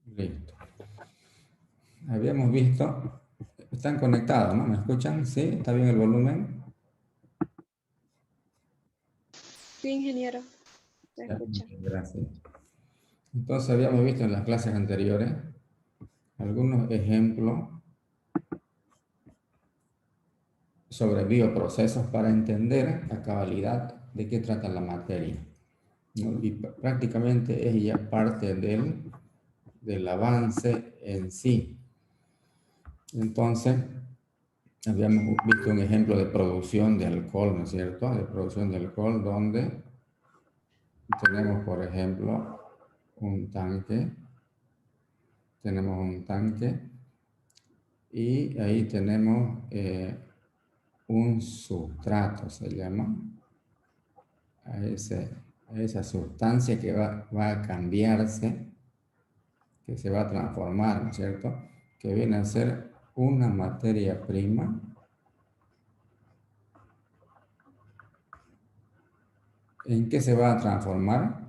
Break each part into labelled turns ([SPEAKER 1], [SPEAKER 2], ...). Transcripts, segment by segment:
[SPEAKER 1] Listo. Habíamos visto, están conectados, ¿no? ¿Me escuchan? ¿Sí? ¿Está bien el volumen?
[SPEAKER 2] Sí, ingeniero, se
[SPEAKER 1] Ya,
[SPEAKER 2] escucha.
[SPEAKER 1] gracias. Entonces habíamos visto en las clases anteriores algunos ejemplos sobre bioprocesos para entender a cabalidad de qué trata la materia, ¿no? Y prácticamente es ya parte del avance en sí. Entonces, habíamos visto un ejemplo de producción de alcohol, ¿no es cierto? De producción de alcohol donde tenemos, por ejemplo, un tanque, tenemos un tanque y ahí tenemos un sustrato, se llama, a, a esa sustancia que va a cambiarse, que se va a transformar, ¿no es cierto? Que viene a ser una materia prima. ¿En qué se va a transformar?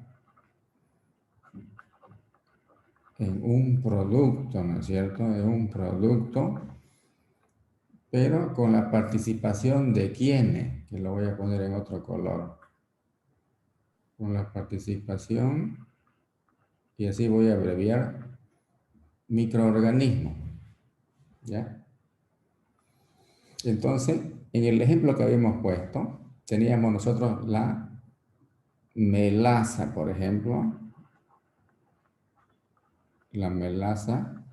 [SPEAKER 1] En un producto, ¿no es cierto? En un producto, pero con la participación de quienes, que lo voy a poner en otro color, con la participación, y así voy a abreviar, microorganismos, ¿ya? Entonces, en el ejemplo que habíamos puesto, teníamos nosotros la melaza, por ejemplo, la melaza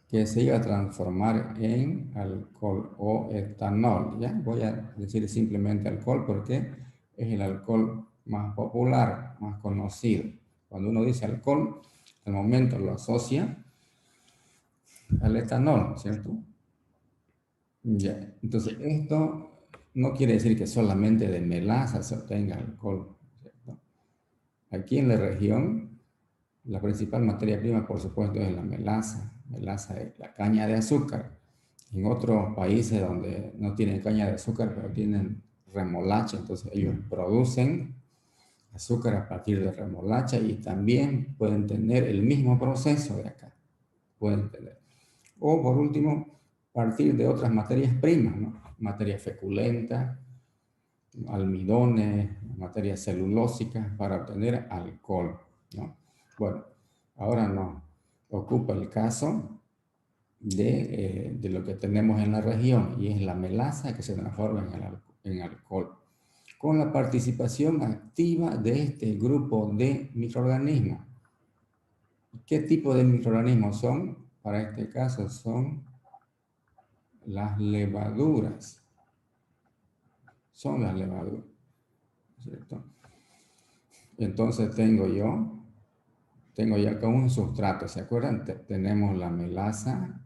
[SPEAKER 1] que se iba a transformar en alcohol o etanol, ¿ya? Voy a decir simplemente alcohol porque es el alcohol más popular, más conocido. Cuando uno dice alcohol, al momento lo asocia al etanol, ¿cierto? Ya. Entonces, esto no quiere decir que solamente de melaza se obtenga alcohol, ¿cierto? Aquí en la región, la principal materia prima, por supuesto, es la melaza. Melaza es la caña de azúcar. En otros países donde no tienen caña de azúcar, pero tienen remolacha, entonces ellos producen azúcar a partir de remolacha y también pueden tener el mismo proceso de acá. Pueden tener. O por último, partir de otras materias primas, ¿no? Materias feculentas, almidones, materias celulósicas para obtener alcohol, ¿no? Bueno, ahora nos ocupa el caso de lo que tenemos en la región y es la melaza que se transforma en alcohol con la participación activa de este grupo de microorganismos. ¿Qué tipo de microorganismos son? Para este caso son las levaduras. Son las levaduras, ¿cierto? Entonces tengo ya acá un sustrato, ¿se acuerdan? Tenemos la melaza,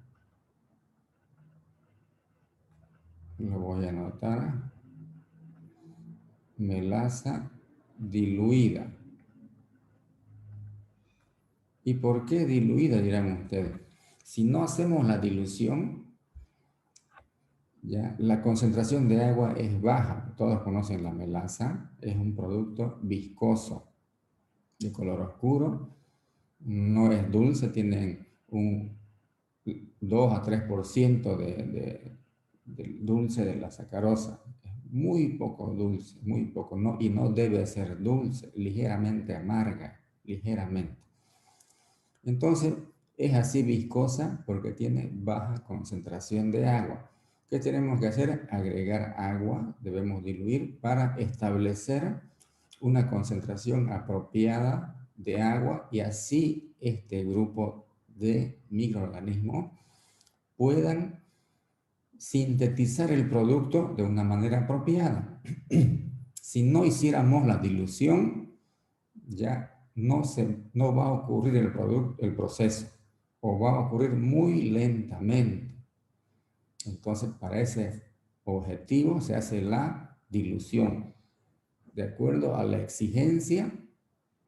[SPEAKER 1] lo voy a anotar, melaza diluida. ¿Y por qué diluida, dirán ustedes? Si no hacemos la dilución, ya, la concentración de agua es baja. Todos conocen la melaza, es un producto viscoso, de color oscuro, no es dulce, tiene un 2 a 3% del dulce de la sacarosa. Es muy poco dulce, muy poco, no, y no debe ser dulce, ligeramente amarga, ligeramente. Entonces, es así viscosa porque tiene baja concentración de agua. ¿Qué tenemos que hacer? Agregar agua, debemos diluir para establecer una concentración apropiada de agua y así este grupo de microorganismos puedan sintetizar el producto de una manera apropiada. Si no hiciéramos la dilución, ya no va a ocurrir el proceso o va a ocurrir muy lentamente. Entonces, para ese objetivo se hace la dilución de acuerdo a la exigencia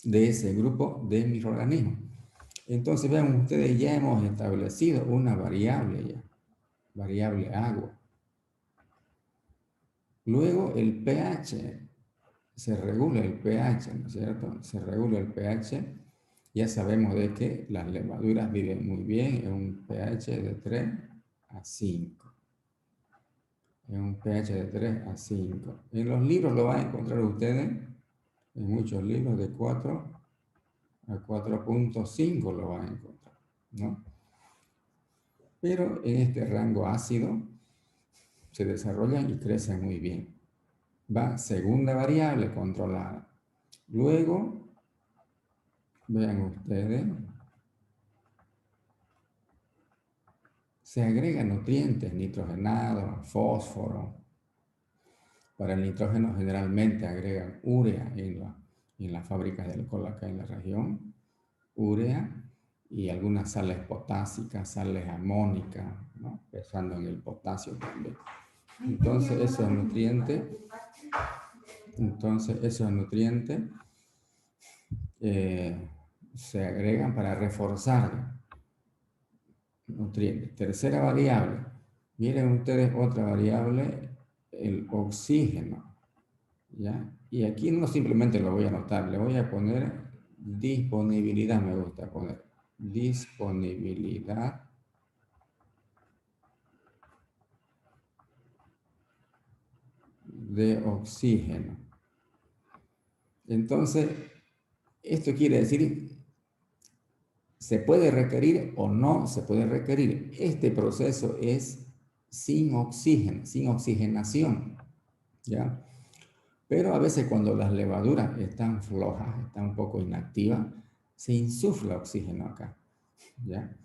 [SPEAKER 1] de ese grupo de microorganismos. Entonces, vean ustedes, ya hemos establecido una variable ya, variable agua. Luego el pH, se regula el pH, ¿no es cierto? Se regula el pH ya sabemos de que las levaduras viven muy bien en un pH de 3 a 5. En un pH de 3 a 5. En los libros lo van a encontrar ustedes, en muchos libros de 4 a 4.5 lo van a encontrar, ¿no? Pero en este rango ácido se desarrollan y crecen muy bien. Va segunda variable controlada. Luego, vean ustedes, se agregan nutrientes, nitrogenado, fósforo. Para el nitrógeno generalmente agregan urea en las fábricas de alcohol acá en la región, urea y algunas sales potásicas, sales amónicas, ¿no? Pensando en el potasio también. Entonces esos nutrientes se agregan para reforzar nutrientes. Tercera variable, miren ustedes otra variable, el oxígeno, ¿ya? Y aquí no simplemente lo voy a anotar, le voy a poner disponibilidad, me gusta poner disponibilidad de oxígeno. Entonces, esto quiere decir, se puede requerir o no se puede requerir. Este proceso es sin oxígeno, sin oxigenación, ¿ya? Pero a veces cuando las levaduras están flojas, están un poco inactivas, se insufla oxígeno acá, ¿ya?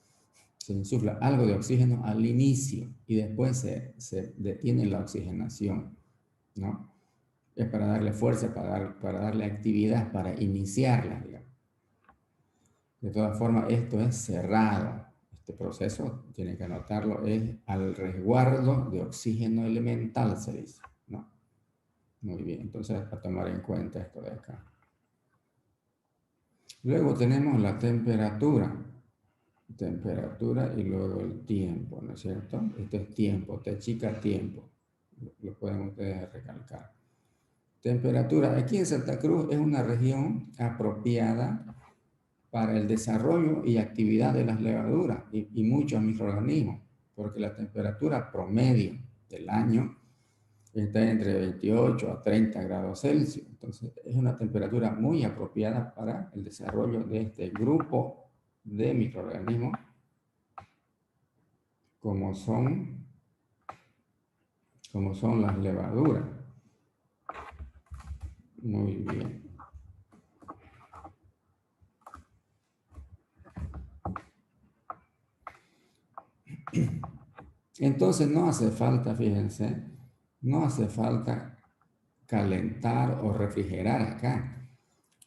[SPEAKER 1] Se insufla algo de oxígeno al inicio y después se detiene la oxigenación, ¿no? Es para darle fuerza, para darle actividad, para iniciarla, digamos. De todas formas, esto es cerrado. Este proceso, tienen que anotarlo, es al resguardo de oxígeno elemental, se dice, ¿no? Muy bien, entonces a tomar en cuenta esto de acá. Luego tenemos la temperatura y luego el tiempo, ¿no es cierto? Esto es tiempo, te chica tiempo, lo pueden ustedes recalcar. Temperatura, aquí en Santa Cruz es una región apropiada para el desarrollo y actividad de las levaduras y muchos microorganismos, porque la temperatura promedio del año está entre 28 a 30 grados Celsius. Entonces, es una temperatura muy apropiada para el desarrollo de este grupo de microorganismos, como son las levaduras. Muy bien. Entonces, no hace falta, fíjense, no hace falta calentar o refrigerar acá.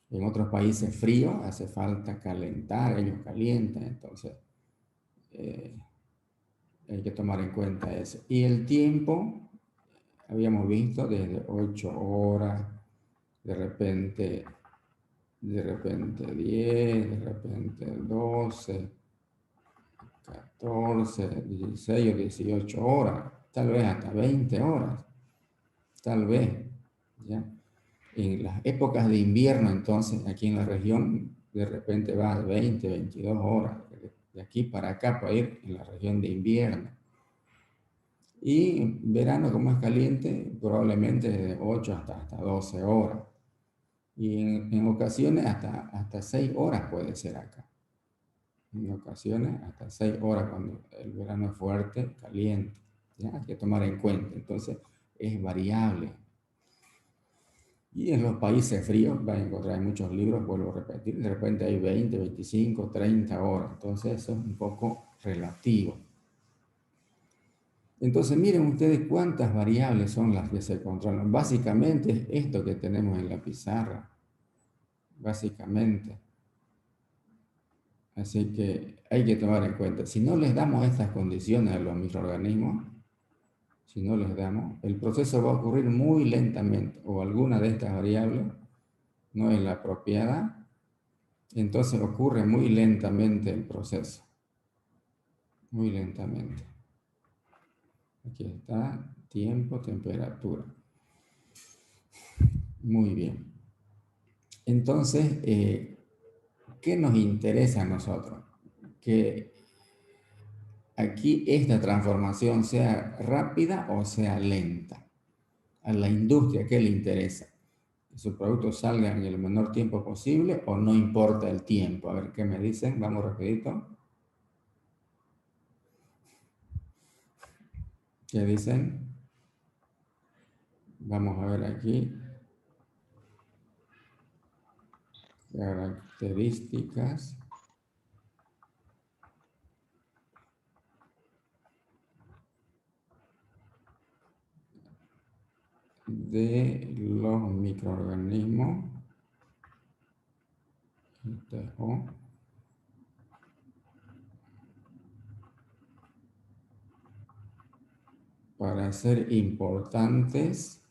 [SPEAKER 1] En otros países fríos hace falta calentar, ellos calientan, entonces hay que tomar en cuenta eso. Y el tiempo, habíamos visto desde 8 horas, de repente 10, de repente 12, 14, 16 o 18 horas, tal vez hasta 20 horas, tal vez, ¿ya? En las épocas de invierno, entonces, aquí en la región, de repente va de 20, 22 horas, de aquí para acá, para ir en la región de invierno. Y en verano, como es caliente, probablemente de 8 hasta 12 horas. Y en ocasiones hasta 6 horas puede ser acá. En ocasiones hasta 6 horas cuando el verano es fuerte, caliente. ¿Ya? Hay que tomar en cuenta. Entonces, es variable. Y en los países fríos van a encontrar muchos libros, vuelvo a repetir, de repente hay 20, 25, 30 horas. Entonces eso es un poco relativo. Entonces miren ustedes cuántas variables son las que se controlan. Básicamente es esto que tenemos en la pizarra. Básicamente. Así que hay que tomar en cuenta. Si no les damos estas condiciones a los microorganismos, si no les damos, el proceso va a ocurrir muy lentamente o alguna de estas variables no es la apropiada, entonces ocurre muy lentamente el proceso. Muy lentamente. Aquí está, tiempo, temperatura. Muy bien. Entonces, ¿qué nos interesa a nosotros? Que aquí esta transformación sea rápida o sea lenta. A la industria, ¿qué le interesa? Que sus productos salgan en el menor tiempo posible o no importa el tiempo. A ver qué me dicen. Vamos rapidito. ¿Qué dicen? Vamos a ver aquí. Características de los microorganismos para ser importantes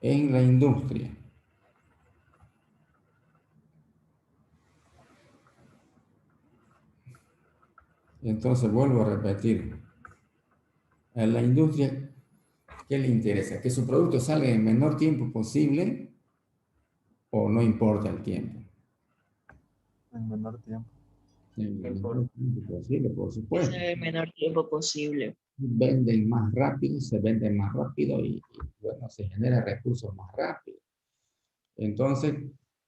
[SPEAKER 1] en la industria. Entonces vuelvo a repetir, a la industria, ¿qué le interesa? Que su producto salga en el menor tiempo posible o no importa el tiempo.
[SPEAKER 3] En menor tiempo.
[SPEAKER 1] En el menor tiempo posible, por
[SPEAKER 4] Que
[SPEAKER 1] supuesto.
[SPEAKER 4] sea el menor tiempo posible.
[SPEAKER 1] Venden más rápido, se venden más rápido y bueno, se genera recursos más rápido. Entonces,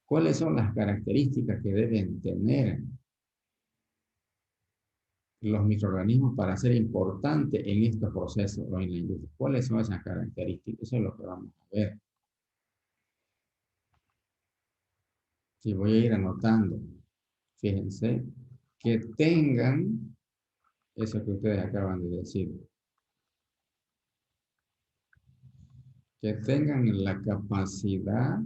[SPEAKER 1] ¿cuáles son las características que deben tener los microorganismos para ser importantes en estos procesos o en la industria? ¿Cuáles son esas características? Eso es lo que vamos a ver. Y voy a ir anotando. Fíjense, que tengan eso que ustedes acaban de decir. Que tengan la capacidad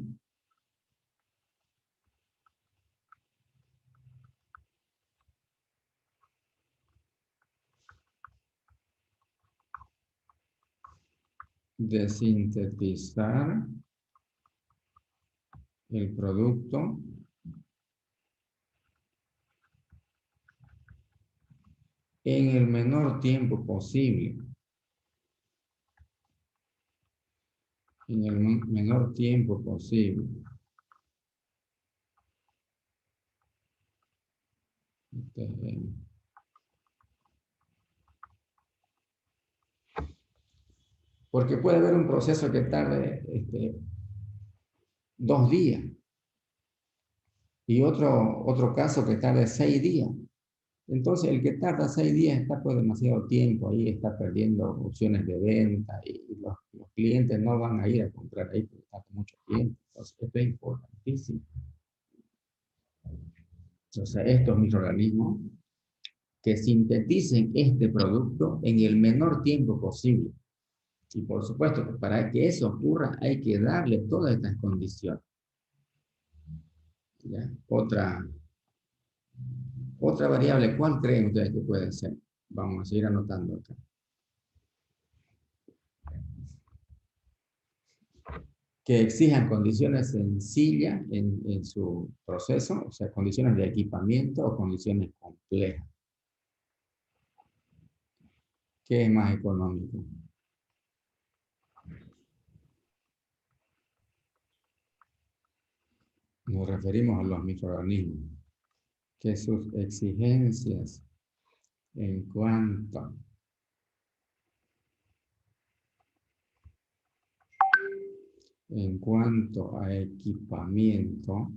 [SPEAKER 1] de sintetizar el producto en el menor tiempo posible. En el menor tiempo posible. Porque puede haber un proceso que tarde 2 días y otro caso que tarde 6 días. Entonces, el que tarda 6 días está por demasiado tiempo ahí, está perdiendo opciones de venta y los clientes no van a ir a comprar ahí porque está mucho tiempo. Entonces, esto es importantísimo. Entonces, estos microorganismos que sinteticen este producto en el menor tiempo posible. Y por supuesto que para que eso ocurra hay que darle todas estas condiciones. ¿Ya? Otra variable, ¿cuál creen ustedes que puede ser? Vamos a seguir anotando acá. Que exijan condiciones sencillas en su proceso, o sea, condiciones de equipamiento o condiciones complejas. ¿Qué es más económico? Nos referimos a los microorganismos, que sus exigencias en cuanto a equipamiento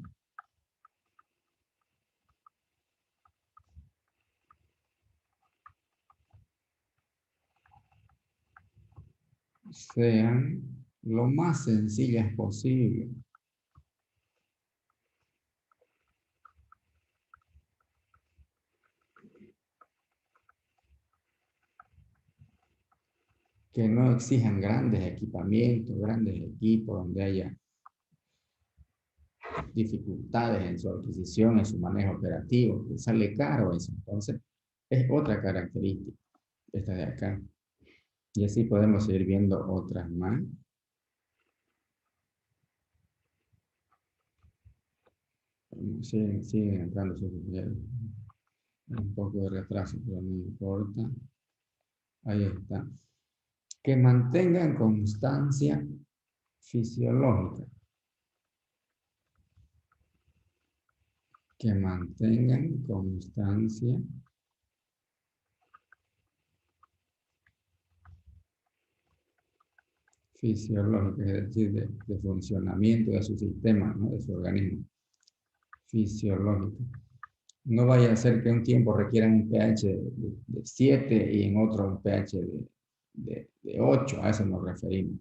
[SPEAKER 1] sean lo más sencillas posible. Que no exijan grandes equipamientos, grandes equipos donde haya dificultades en su adquisición, en su manejo operativo, que sale caro eso. Entonces, es otra característica, esta de acá. Y así podemos seguir viendo otras más. Siguen entrando sus un poco de retraso, pero no importa. Ahí está. que mantengan constancia fisiológica. Que mantengan constancia fisiológica, es decir, de funcionamiento de su sistema, ¿no? De su organismo fisiológico. No vaya a ser que un tiempo requieran un pH de 7 y en otro un pH de 8, a eso nos referimos.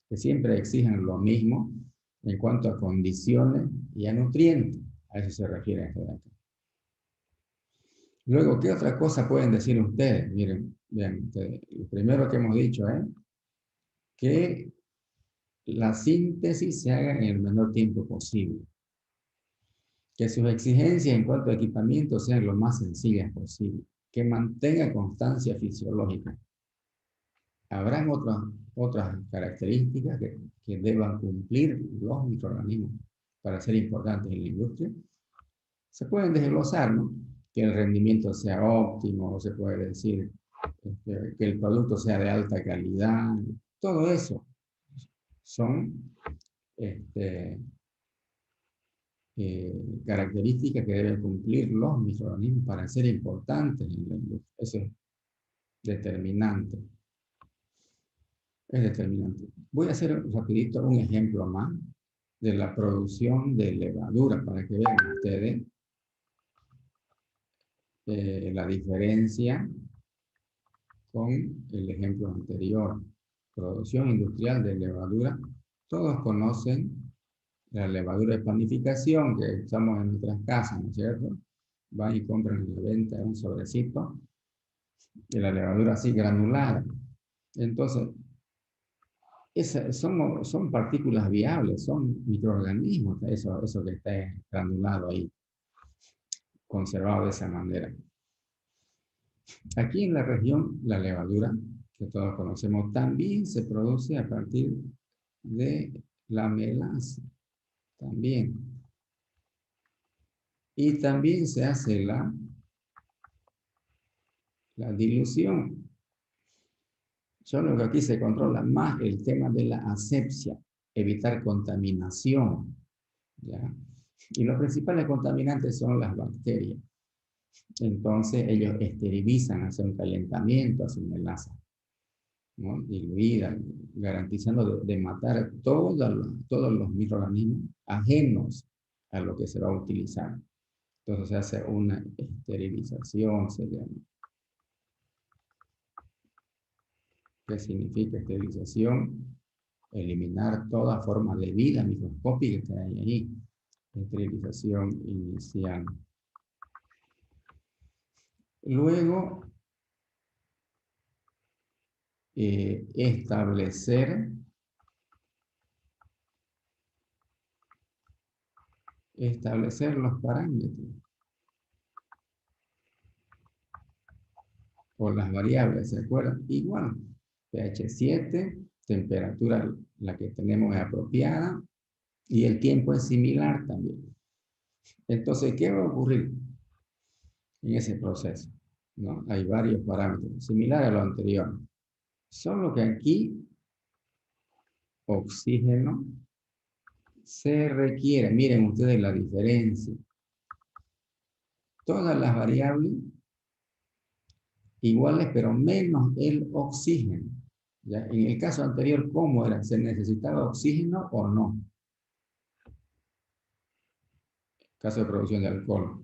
[SPEAKER 1] Que siempre exijan lo mismo en cuanto a condiciones y a nutrientes. A eso se refiere esto de acá. Luego, ¿qué otra cosa pueden decir ustedes? Miren, vean ustedes. Lo primero que hemos dicho es que la síntesis se haga en el menor tiempo posible. Que sus exigencias en cuanto a equipamiento sean lo más sencillas posible. Que mantenga constancia fisiológica. Habrán otras características que deban cumplir los microorganismos para ser importantes en la industria. Se pueden desglosar, ¿no? Que el rendimiento sea óptimo, se puede decir que el producto sea de alta calidad. Todo eso son características que deben cumplir los microorganismos para ser importantes en la industria. Eso es determinante. Es determinante. Voy a hacer rapidito un ejemplo más de la producción de levadura para que vean ustedes la diferencia con el ejemplo anterior. Producción industrial de levadura. Todos conocen la levadura de panificación que usamos en nuestras casas, ¿no es cierto? Van y compran en la venta un sobrecito de la levadura así granulada. Entonces, son partículas viables, son microorganismos, eso que está granulado ahí, conservado de esa manera. Aquí en la región, la levadura, que todos conocemos, también se produce a partir de la melaza, también. Y también se hace la dilución. Solo que aquí se controla más el tema de la asepsia, evitar contaminación, ¿ya? Y los principales contaminantes son las bacterias. Entonces ellos esterilizan, hacen un calentamiento a su melaza, ¿no? Diluida, garantizando de matar todos los microorganismos ajenos a lo que se va a utilizar. Entonces se hace una esterilización, se llama. ¿Qué significa esterilización? Eliminar toda forma de vida microscópica que hay ahí. Esterilización inicial. Luego, establecer los parámetros o las variables, ¿se acuerdan? Igual, pH 7, temperatura la que tenemos es apropiada y el tiempo es similar también. Entonces, ¿qué va a ocurrir en ese proceso? ¿No? Hay varios parámetros similares a lo anterior. Solo que aquí, oxígeno se requiere. Miren ustedes la diferencia. Todas las variables iguales, pero menos el oxígeno. ¿Ya? En el caso anterior, ¿cómo era? ¿Se necesitaba oxígeno o no? Caso de producción de alcohol.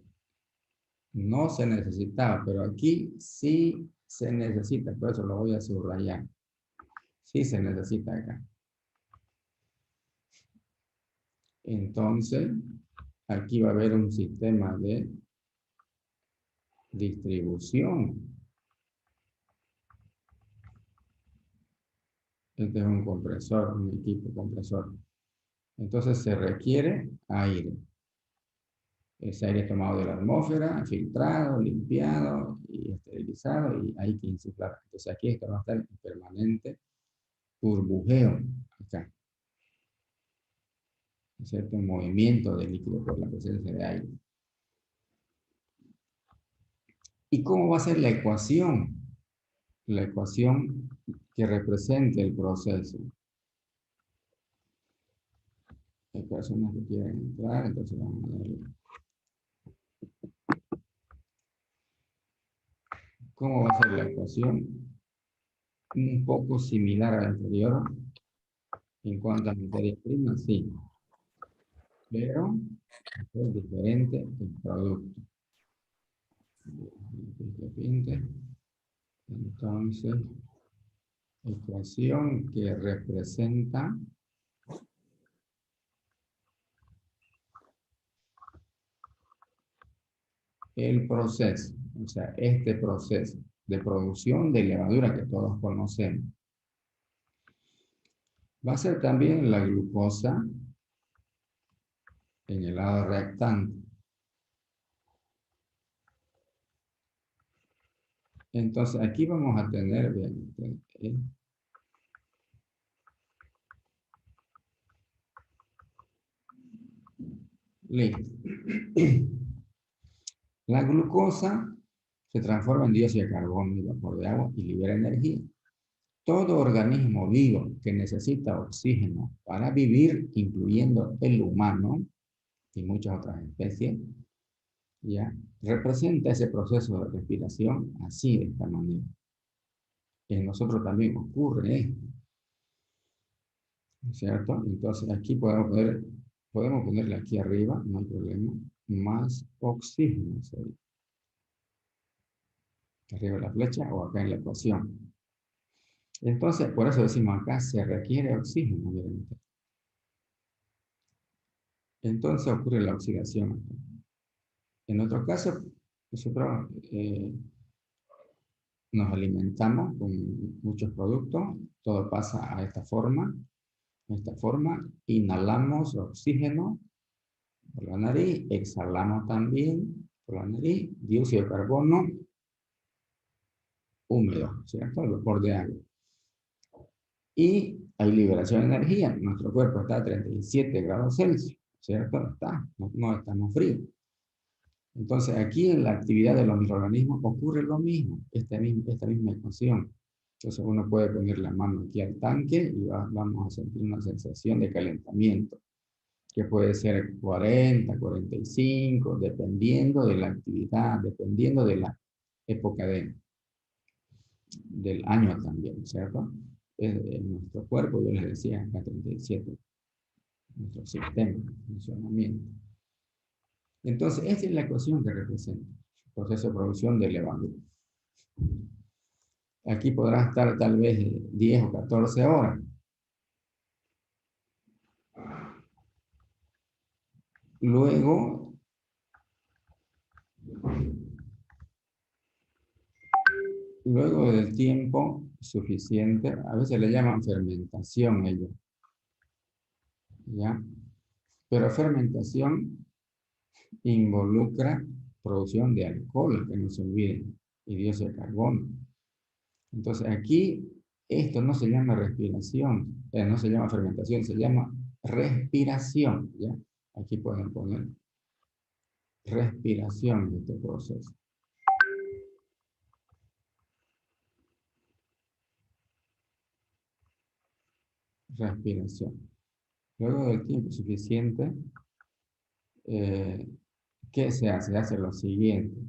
[SPEAKER 1] No se necesitaba, pero aquí sí se necesita, por eso lo voy a subrayar. Sí se necesita acá. Entonces, aquí va a haber un sistema de distribución. Este es un compresor, un equipo compresor. Entonces se requiere aire. Ese aire tomado de la atmósfera, filtrado, limpiado y esterilizado, y hay que insuflar. Entonces aquí esto va a estar en permanente burbujeo, acá. ¿No es cierto? Un movimiento de líquido por la presencia de aire. ¿Y cómo va a ser la ecuación? La ecuación que represente el proceso. Hay personas que quieren entrar, entonces vamos a darle. ¿Cómo va a ser la ecuación? Un poco similar a la anterior. En cuanto a materia prima, sí. Pero es diferente el producto. Que pinte. Entonces, ecuación que representa el proceso, o sea, este proceso de producción de levadura que todos conocemos. Va a ser también la glucosa en el lado reactante. Entonces, aquí vamos a tener, bien, listo. La glucosa se transforma en dióxido de carbono y vapor de agua y libera energía. Todo organismo vivo que necesita oxígeno para vivir, incluyendo el humano y muchas otras especies, ya representa ese proceso de respiración así, de esta manera. En nosotros también ocurre esto, ¿cierto? Entonces aquí podemos ponerle aquí arriba, no hay problema, más oxígeno, ¿sí? Arriba de la flecha o acá en la ecuación. Entonces, por eso decimos acá, se requiere oxígeno, miren. Entonces ocurre la oxidación. En otro caso, nosotros nos alimentamos con muchos productos, todo pasa a esta forma. De esta forma, inhalamos oxígeno por la nariz, exhalamos también por la nariz, dióxido de carbono húmedo, ¿cierto? El vapor de agua. Y hay liberación de energía. Nuestro cuerpo está a 37 grados Celsius, ¿cierto? No estamos fríos. Entonces, aquí en la actividad de los microorganismos ocurre lo mismo, esta misma ecuación. Entonces, uno puede poner la mano aquí al tanque y vamos a sentir una sensación de calentamiento, que puede ser 40, 45, dependiendo de la actividad, dependiendo de la época del año también, ¿cierto? En nuestro cuerpo, yo les decía, acá 37, nuestro sistema de funcionamiento. Entonces, esta es la ecuación que representa el proceso de producción de levadura. Aquí podrá estar tal vez 10 o 14 horas. Luego, del tiempo suficiente, a veces le llaman fermentación ellos, ¿ya? Pero fermentación involucra producción de alcohol, que no se olviden, y dióxido de carbono. Entonces aquí esto no se llama respiración, no se llama fermentación, se llama respiración, ¿ya? Aquí pueden poner respiración de este proceso. Respiración. Luego del tiempo suficiente, ¿qué se hace? Se hace lo siguiente.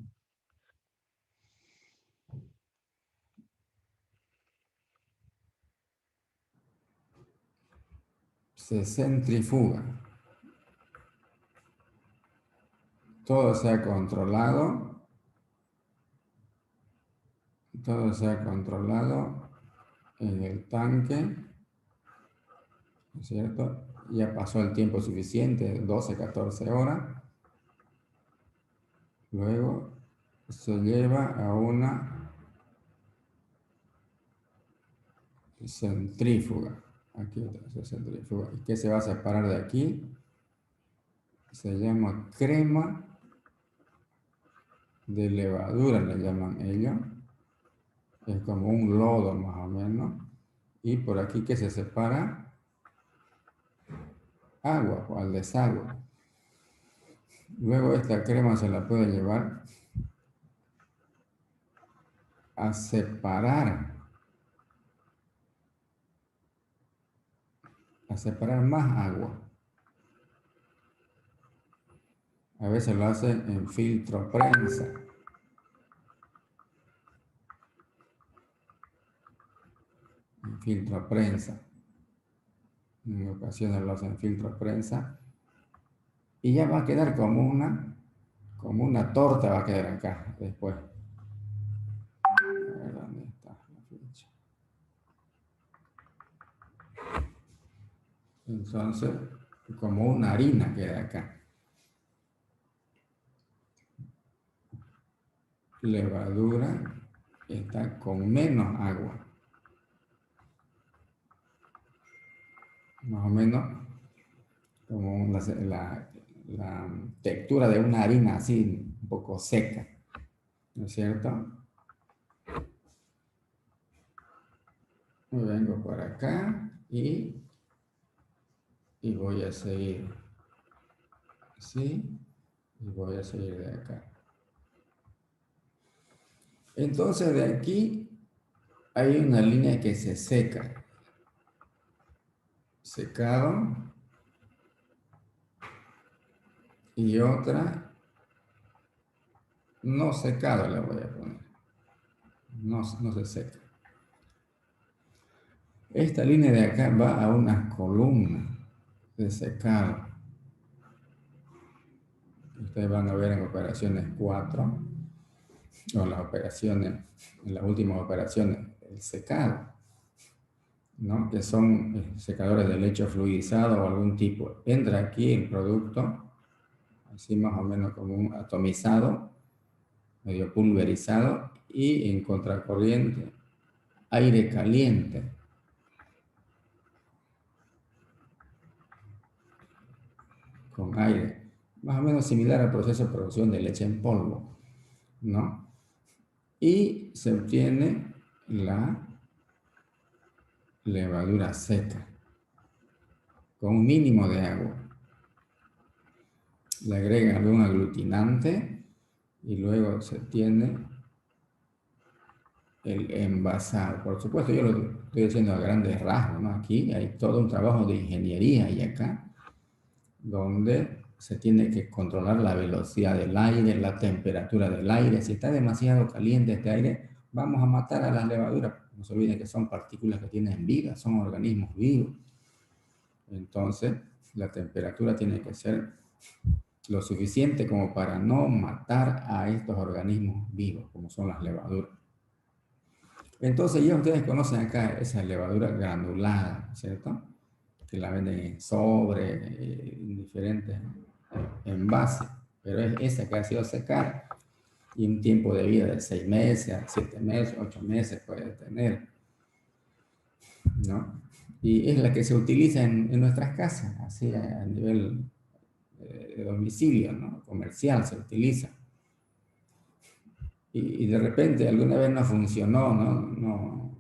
[SPEAKER 1] Se centrifuga. Todo se ha controlado. Todo se ha controlado en el tanque, ¿no es cierto? Ya pasó el tiempo suficiente, 12, 14 horas. Luego se lleva a una centrífuga. Aquí otra centrífuga. ¿Y qué se va a separar de aquí? Se llama crema de levadura, le llaman ellos. Es como un lodo más o menos. Y por aquí que se separa agua o al desagüe. Luego esta crema se la puede llevar a separar a separar más agua. A veces lo hace en filtro prensa. En filtro prensa. En ocasiones lo hace en filtro prensa. Y ya va a quedar como una torta, va a quedar acá después. A ver dónde está la flecha. Entonces, como una harina queda acá. Levadura está con menos agua. Más o menos como la textura de una harina así, un poco seca. ¿No es cierto? Vengo por acá y voy a seguir así y voy a seguir de acá. Entonces de aquí hay una línea que se seca. Secado. Y otra no secado le voy a poner. No se seca. Esta línea de acá va a una columna de secado. Ustedes van a ver en operaciones 4, o en las últimas operaciones, el secado, ¿no? Que son secadores de lecho fluidizado o algún tipo. Entra aquí el producto, así más o menos como un atomizado, medio pulverizado, y en contracorriente, aire caliente. Con aire, más o menos similar al proceso de producción de leche en polvo, ¿no? Y se obtiene la levadura seca, con un mínimo de agua. Le agregan algún aglutinante y luego se tiene el envasado. Por supuesto, yo lo estoy haciendo a grandes rasgos, ¿no? Aquí hay todo un trabajo de ingeniería y acá, donde se tiene que controlar la velocidad del aire, la temperatura del aire. Si está demasiado caliente este aire, vamos a matar a las levaduras. No se olviden que son partículas que tienen vida, son organismos vivos. Entonces, la temperatura tiene que ser lo suficiente como para no matar a estos organismos vivos, como son las levaduras. Entonces, ya ustedes conocen acá esa levadura granulada, ¿cierto? Que la venden en sobre, en diferentes envases, pero es esa que ha sido secada y un tiempo de vida de 6 meses, 7 meses, 8 meses puede tener, ¿no? Y es la que se utiliza en nuestras casas, así a nivel de domicilio, ¿no? Comercial se utiliza. Y de repente alguna vez no funcionó, ¿no?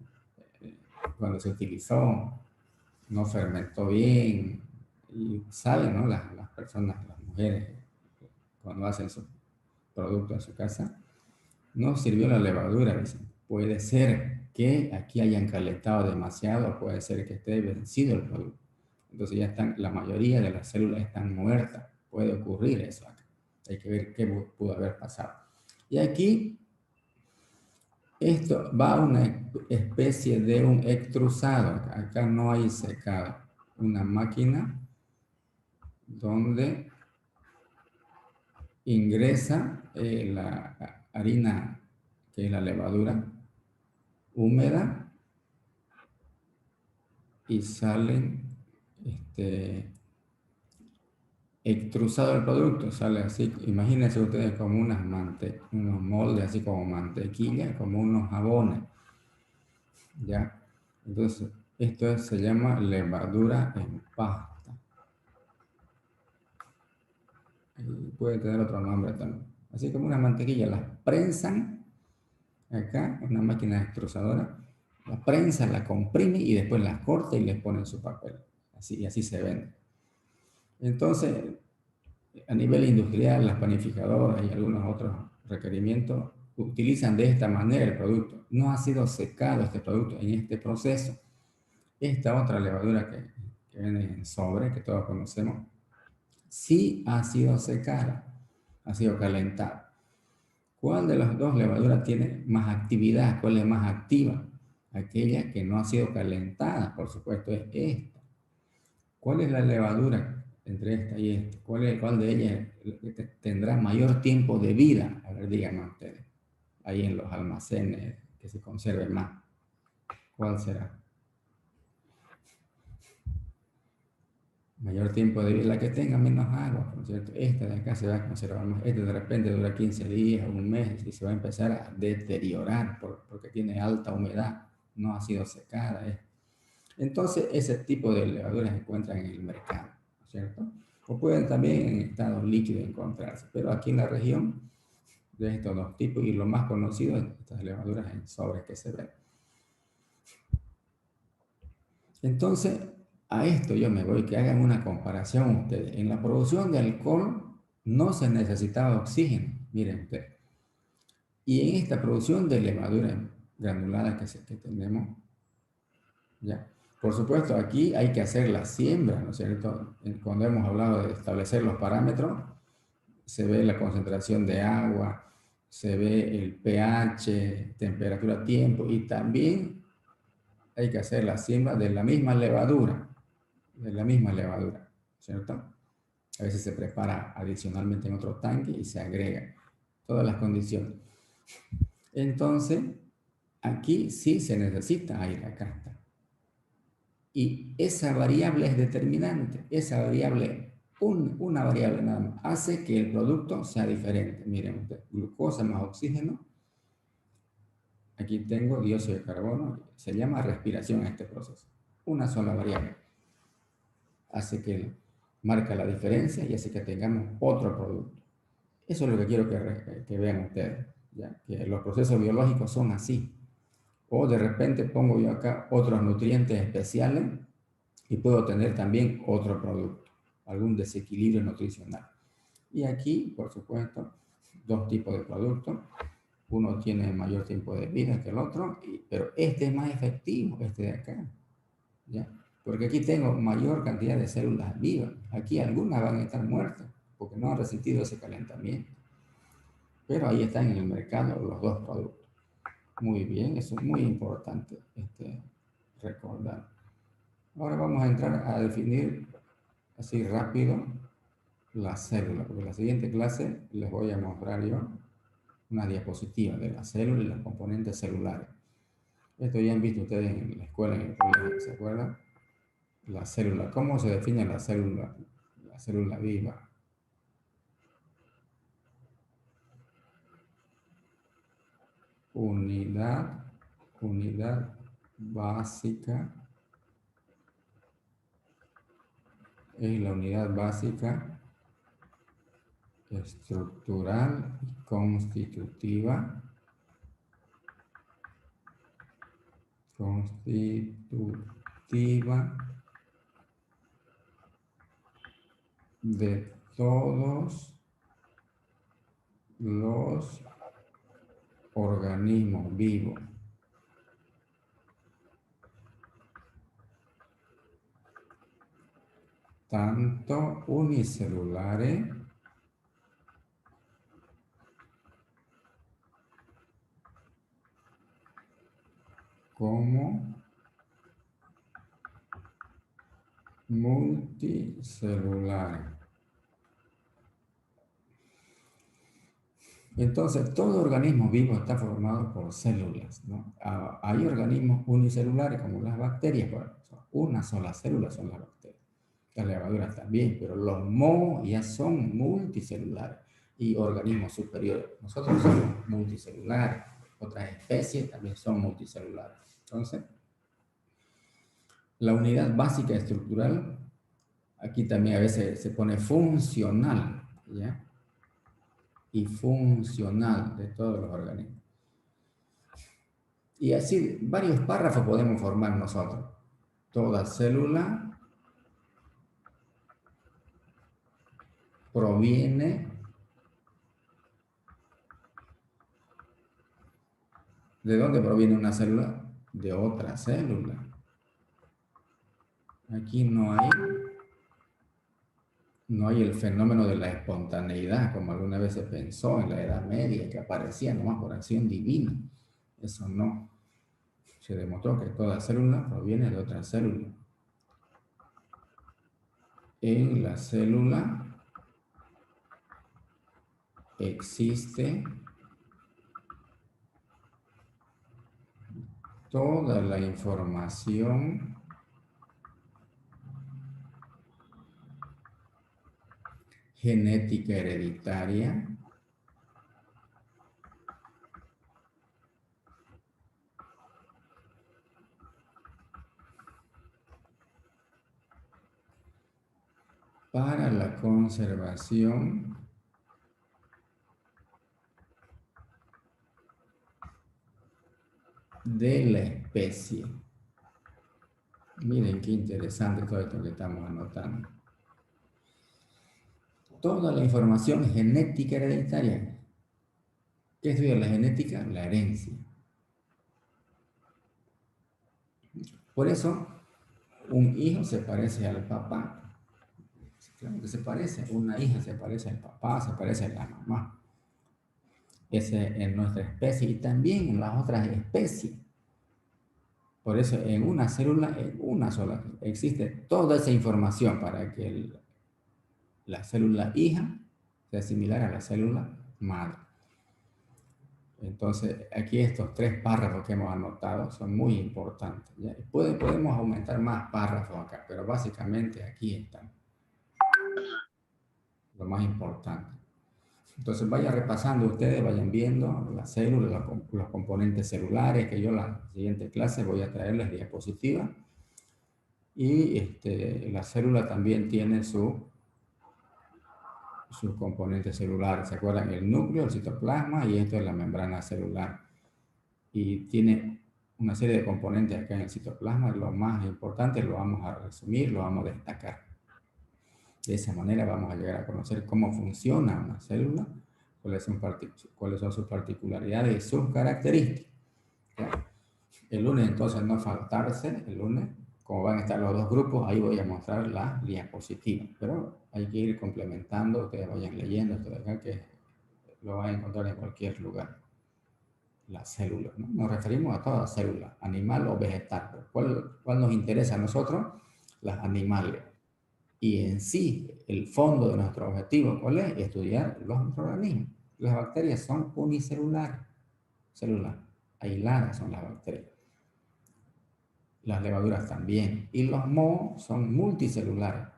[SPEAKER 1] Cuando se utilizó, no fermentó bien, y saben, ¿no? Las personas, las mujeres, cuando hacen su producto en su casa, no sirvió la levadura, dicen. Puede ser que aquí hayan calentado demasiado, puede ser que esté vencido el producto. Entonces ya están, la mayoría de las células están muertas. Puede ocurrir eso acá. Hay que ver qué pudo haber pasado. Y aquí, esto va a una especie de un extrusado. Acá no hay secado. Una máquina donde ingresa la harina, que es la levadura húmeda, y salen extrusado el producto, sale así. Imagínense ustedes como unos moldes así como mantequilla, como unos jabones, ¿ya? Entonces, esto se llama levadura en pasta. Y puede tener otro nombre también. Así como una mantequilla, las prensan acá, una máquina extrusadora, la prensa, la comprime y después las corta y les ponen su papel. Así se vende. Entonces, a nivel industrial, las panificadoras y algunos otros requerimientos utilizan de esta manera el producto. No ha sido secado este producto en este proceso. Esta otra levadura que vienen en sobre, que todos conocemos, sí ha sido secada, ha sido calentada. ¿Cuál de las dos levaduras tiene más actividad? ¿Cuál es más activa? Aquella que no ha sido calentada, por supuesto, es esta. ¿Cuál es la levadura entre esta y esta? ¿Cuál de ellas tendrá mayor tiempo de vida? A ver, díganme ustedes. Ahí en los almacenes que se conserve más. ¿Cuál será? Mayor tiempo de vida, la que tenga menos agua, ¿no es cierto? Esta de acá se va a conservar más. Esta de repente dura 15 días, un mes, y se va a empezar a deteriorar porque tiene alta humedad, no ha sido secada. Entonces, ese tipo de levaduras se encuentran en el mercado, ¿no es cierto? O pueden también en estado líquido encontrarse, pero aquí en la región, de estos dos tipos, y lo más conocido es estas levaduras en sobres que se ven. Entonces, a esto yo me voy, que hagan una comparación ustedes. En la producción de alcohol no se necesitaba oxígeno, miren ustedes. Y en esta producción de levadura granulada que tenemos, ya. Por supuesto, aquí hay que hacer la siembra, ¿no es cierto? Cuando hemos hablado de establecer los parámetros, se ve la concentración de agua, se ve el pH, temperatura, tiempo, y también hay que hacer la siembra de la misma levadura, ¿cierto? A veces se prepara adicionalmente en otro tanque y se agrega todas las condiciones. Entonces, aquí sí se necesita aire a casta. Y esa variable es determinante. Esa variable, una variable nada más, hace que el producto sea diferente. Miren ustedes, glucosa más oxígeno. Aquí tengo dióxido de carbono. Se llama respiración este proceso. Una sola variable hace que marca la diferencia y hace que tengamos otro producto. Eso es lo que quiero que vean ustedes, ¿ya? Que los procesos biológicos son así. O de repente pongo yo acá otros nutrientes especiales y puedo tener también otro producto, algún desequilibrio nutricional. Y aquí, por supuesto, dos tipos de productos. Uno tiene mayor tiempo de vida que el otro, pero este es más efectivo, este de acá, ¿ya? Porque aquí tengo mayor cantidad de células vivas. Aquí algunas van a estar muertas porque no han resistido ese calentamiento. Pero ahí están en el mercado los dos productos. Muy bien, eso es muy importante recordar. Ahora vamos a entrar a definir así rápido la célula, porque en la siguiente clase les voy a mostrar yo una diapositiva de la célula y los componentes celulares. Esto ya han visto ustedes en la escuela, en el colegio, ¿se acuerdan? La célula, ¿cómo se define la célula viva? Unidad básica, es la unidad básica estructural y constitutiva de todos los organismos vivos. Tanto unicelulares como multicelulares. Entonces, todo organismo vivo está formado por células, ¿no? Hay organismos unicelulares como las bacterias, por ejemplo. Una sola célula son las bacterias. Las levaduras también, pero los mohos ya son multicelulares y organismos superiores. Nosotros somos multicelulares, otras especies también son multicelulares. Entonces, la unidad básica estructural, aquí también a veces se pone funcional, ¿ya? Y funcional de todos los organismos. Y así varios párrafos podemos formar nosotros. Toda célula proviene ¿de dónde proviene una célula? De otra célula. Aquí no hay el fenómeno de la espontaneidad, como alguna vez se pensó en la Edad Media, que aparecía nomás por acción divina. Eso no. Se demostró que toda célula proviene de otra célula. En la célula existe toda la información genética hereditaria para la conservación de la especie. Miren qué interesante todo esto que estamos anotando. Toda la información genética hereditaria. ¿Qué estudia la genética? La herencia. Por eso, un hijo se parece al papá. Claro que se parece. Una hija se parece al papá, se parece a la mamá. Ese en nuestra especie y también en las otras especies. Por eso en una célula, en una sola, existe toda esa información para que la célula hija sea similar a la célula madre. Entonces, aquí estos 3 párrafos que hemos anotado son muy importantes. ¿Ya? Podemos aumentar más párrafos acá, pero básicamente aquí están. Lo más importante. Entonces, vayan repasando ustedes, vayan viendo las células, los componentes celulares, que yo en la siguiente clase voy a traerles diapositivas. Y la célula también tiene sus componentes celulares. ¿Se acuerdan? El núcleo, el citoplasma, y esto es la membrana celular. Y tiene una serie de componentes acá en el citoplasma. Lo más importante lo vamos a resumir, lo vamos a destacar. De esa manera vamos a llegar a conocer cómo funciona una célula, cuáles son sus particularidades y sus características. ¿Ya? El lunes, entonces, no faltarse, el lunes, como van a estar los 2 grupos, ahí voy a mostrar la diapositiva. Pero hay que ir complementando, ustedes vayan leyendo esto de acá, que lo van a encontrar en cualquier lugar. Las células, ¿no? Nos referimos a toda célula, animal o vegetal. ¿Cuál nos interesa a nosotros? Las animales. Y en sí, el fondo de nuestro objetivo, ¿cuál es? Estudiar los microorganismos. Las bacterias son unicelulares, células aisladas son las bacterias. Las levaduras también. Y los mohos son multicelulares,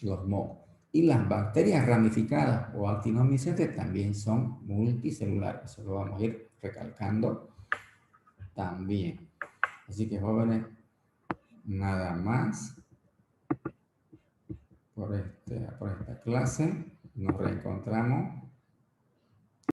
[SPEAKER 1] los mohos. Y las bacterias ramificadas o actinomicentes también son multicelulares. Eso lo vamos a ir recalcando también. Así que, jóvenes, nada más por esta clase. Nos reencontramos